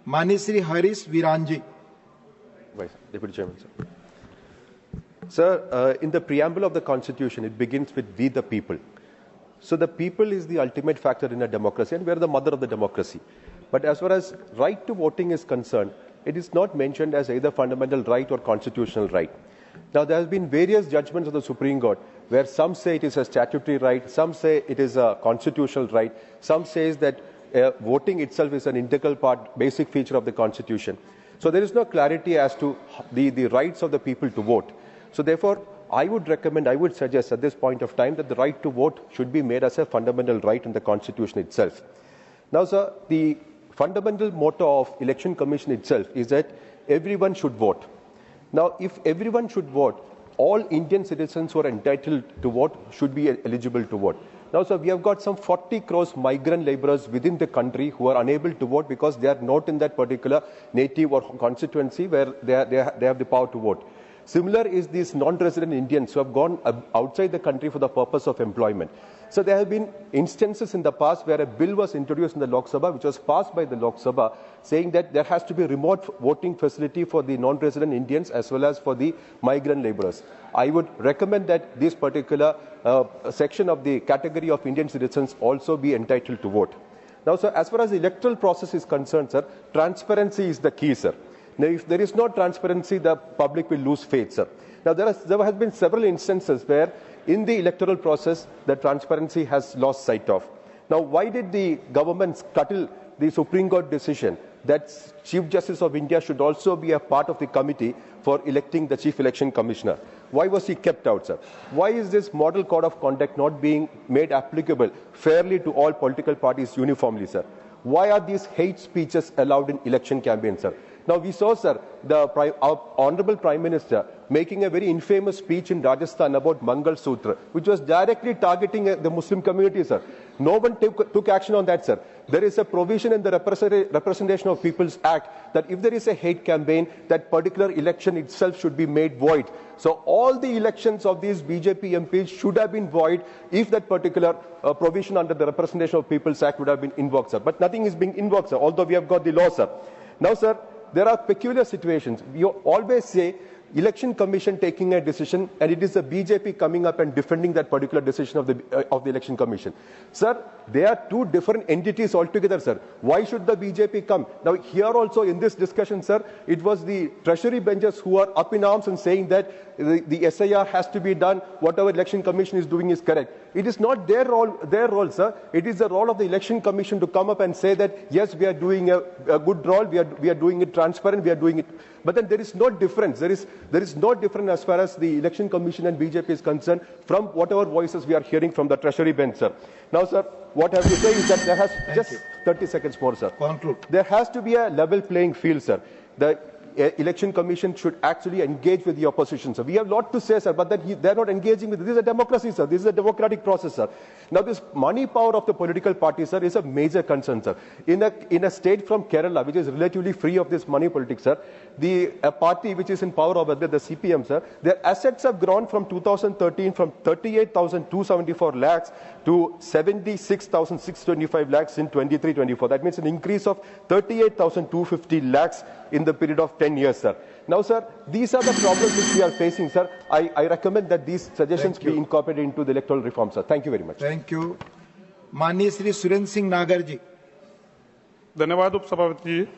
Manisri Haris Viranji. Vice Deputy Chairman, sir. Sir, in the preamble of the Constitution, it begins with "we the people." So the people is the ultimate factor in a democracy, and we are the mother of the democracy. But as far as right to voting is concerned, it is not mentioned as either fundamental right or constitutional right. Now, there have been various judgments of the Supreme Court where some say it is a statutory right, some say it is a constitutional right, some says that voting itself is an integral part, basic feature of the Constitution. So there is no clarity as to the rights of the people to vote. So therefore, I would suggest at this point of time that the right to vote should be made as a fundamental right in the Constitution itself. Now, sir, the fundamental motto of Election Commission itself is that everyone should vote. Now, if everyone should vote, all Indian citizens who are entitled to vote should be eligible to vote. Now, sir, we have got some 40 crores migrant laborers within the country who are unable to vote because they are not in that particular native or constituency where they have the power to vote. Similar is these non-resident Indians who have gone outside the country for the purpose of employment. So there have been instances in the past where a bill was introduced in the Lok Sabha, which was passed by the Lok Sabha, saying that there has to be a remote voting facility for the non-resident Indians as well as for the migrant laborers. I would recommend that this particular section of the category of Indian citizens also be entitled to vote. Now, sir, as far as the electoral process is concerned, sir, transparency is the key, sir. Now, if there is no transparency, the public will lose faith, sir. Now, there have been several instances where in the electoral process, the transparency has lost sight of. Now, why did the government scuttle the Supreme Court decision that Chief Justice of India should also be a part of the committee for electing the Chief Election Commissioner? Why was he kept out, sir? Why is this model code of conduct not being made applicable fairly to all political parties uniformly, sir? Why are these hate speeches allowed in election campaigns, sir? Now, we saw, sir, our Honorable Prime Minister making a very infamous speech in Rajasthan about Mangal Sutra, which was directly targeting the Muslim community, sir. No one took action on that, sir. There is a provision in the Representation of People's Act that if there is a hate campaign, that particular election itself should be made void. So all the elections of these BJP MPs should have been void if that particular provision under the Representation of People's Act would have been invoked, sir. But nothing is being invoked, sir, although we have got the law, sir. Now, sir, there are peculiar situations. You always say Election Commission taking a decision and it is the BJP coming up and defending that particular decision of the Election Commission. Sir, they are two different entities altogether, sir. Why should the BJP come? Now, here also in this discussion, sir, it was the Treasury benches who are up in arms and saying that the SIR has to be done, whatever Election Commission is doing is correct. It is not their role, sir. It is the role of the Election Commission to come up and say that, yes, we are doing a good role, we are doing it transparent, we are doing it. But then there is no difference. There is no difference as far as the Election Commission and BJP is concerned from whatever voices we are hearing from the Treasury bench, sir. Now, sir, what I have to say is that there has just 30 seconds more, sir. Conclude. There has to be a level playing field, sir. The Election Commission should actually engage with the opposition, sir. We have a lot to say, sir, but they're not engaging with it. This is a democracy, sir. This is a democratic process, sir. Now, this money power of the political party, sir, is a major concern, sir. In a state from Kerala, which is relatively free of this money politics, sir, a party which is in power over there, the CPM, sir, their assets have grown from 2013 from 38,274 lakhs to 76,625 lakhs in 23-24. That means an increase of 38,250 lakhs in the period of 10 years, sir. Now, sir, these are the problems which we are facing, sir. I recommend that these suggestions be incorporated into the electoral reform, sir. Thank you very much. Thank you. Mani Shri Suren Singh Nagar ji. धन्यवाद उपसभापति जी।